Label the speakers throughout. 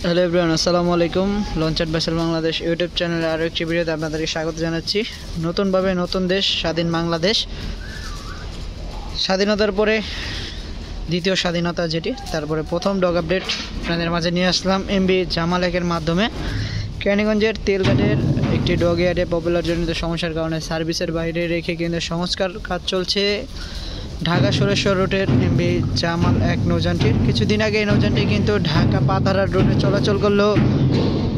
Speaker 1: Hello everyone, আসসালামু আলাইকুম। লঞ্চার্ড vessel Bangladesh YouTube চ্যানেলে আরও একটি ভিডিওতে আপনাদেরকে স্বাগত জানাচ্ছি। নতুনভাবে নতুন দেশ স্বাধীন বাংলাদেশ, স্বাধীনতার পরে দ্বিতীয় স্বাধীনতা যেটি, তারপরে প্রথম ডগ আপডেট আপনাদের মাঝে নিয়ে আসলাম এমবি জামাল একের মাধ্যমে। কেরানীগঞ্জের তেলঘাটের একটি ডগ ইয়ার্ডে পপুলার জনিত সমস্যার কারণে সার্ভিসের বাইরে রেখে কিন্তু সংস্কার কাজ চলছে ঢাকা সুরেশ্বর রুটের এমবি জামাল এক নৌযানটির। কিছুদিন আগে এই নৌযানটি কিন্তু ঢাকা পাতারহাট রুটে চলাচল করলেও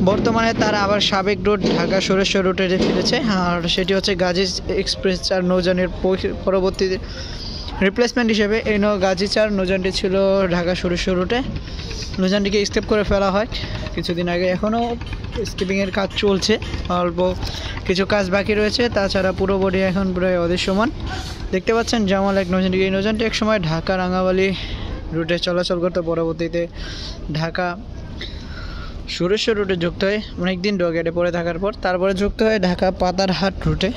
Speaker 1: বর্তমানে তারা আবার সাবেক রুট ঢাকা সুরেশ্বর রুটে ফিরেছে, আর সেটি হচ্ছে গাজী এক্সপ্রেস 4 নৌযানের পরবর্তী রিপ্লেসমেন্ট হিসেবে এই গাজী 4 নৌযানটি ছিল ঢাকা সুরেশ্বর রুটে। নৌযানটিকে স্কেপ করে ফেলা হয় কিছুদিন আগে, এখনও স্কিপিংয়ের কাজ চলছে, অল্প কিছু কাজ বাকি রয়েছে, তাছাড়া পুরো বডি এখন প্রায় অদৃশ্যমান। দেখতে পাচ্ছেন জামাল এক নৌযানটি। এই নৌযানটি একসময় ঢাকা রাঙ্গাবালি রুটে চলাচল করতে, পরবর্তীতে ঢাকা সুরেশ্বর রুটে যুক্ত হয় অনেকদিন ডগেটে পড়ে থাকার পর, তারপরে যুক্ত হয় ঢাকা পাতারহাট রুটে।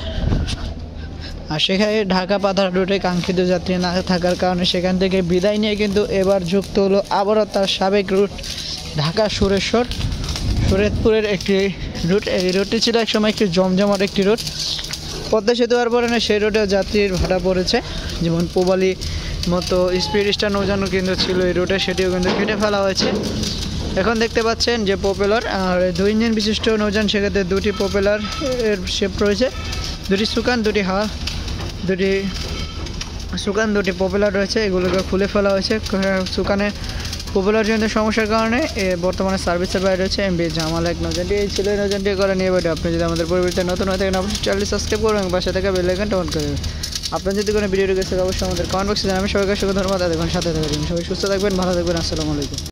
Speaker 1: আর সেখানে ঢাকা পাতারহাট রুটে কাঙ্ক্ষিত যাত্রী না থাকার কারণে সেখান থেকে বিদায় নিয়ে কিন্তু এবার যুক্ত হলো আবারও তার সাবেক রুট ঢাকা শরীয়তপুরের একটি রুট। এই রুটটি ছিল একসময় একটি জমজমাট একটি রুট। পদ্মা সেতু আর পরে না, সেই রুটে যাত্রীর ভাড়া পড়েছে, যেমন পোবালি মতো স্পিড স্টার নৌযানও কিন্তু ছিল এই রুটে, সেটিও কিন্তু কেটে ফেলা হয়েছে। এখন দেখতে পাচ্ছেন যে পপুলার আর 2 ইঞ্জিন বিশিষ্ট নৌযান, সেক্ষেত্রে 2টি পপুলার এর শেপ রয়েছে, 2টি সুকান, 2টি সুকান, 2টি পপুলার রয়েছে। এগুলোকে খুলে ফেলা হয়েছে। সুকানে পপুলার জনিত সমস্যার কারণে বর্তমানে সার্ভিসের বাইরে রয়েছে এমবি জামাল এক নৌযানটি। এই ছিল নৌযানটি করা নিয়ে ভিডিও। আপনি যদি আমাদের পরিবর্তে নতুন হয়ে থাকেন অবশ্যই চ্যানেলটি সাবস্ক্রাইব করুন এবং পাশে থাকা বেল আইকনটা অন করে দেবেন। আপনার যদি কোনো ভিডিও রিকোয়েস্ট থাকে অবশ্যই আমাদের কমেন্ট বক্সে জানাবেন। সবাইকে ধন্যবাদ, দেখুন সাথে থাকবেন। সবাই সুস্থ থাকবেন, ভালো থাকবেন। আসসালামু আলাইকুম।